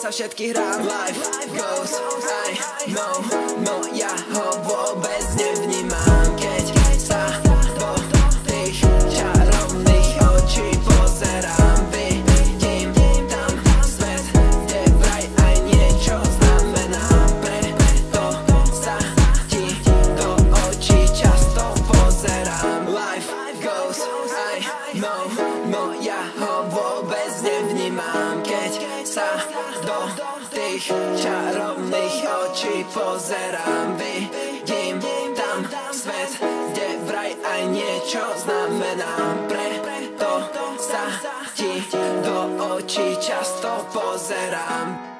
sa všetkých hrám. Life goes, I know, no ja ho vôbec nevnímam. Keď sa do tých čarovných očí pozerám, vidím tam svet, kde vraj aj niečo znamená. Preto sa ti do očí často pozerám. Life goes, I know, no ja ho vôbec nevnímam. Keď sa do tých čarovných očí pozerám, vidím tam svet, kde vraj aj niečo znamená. Preto sa ti do očí často pozerám.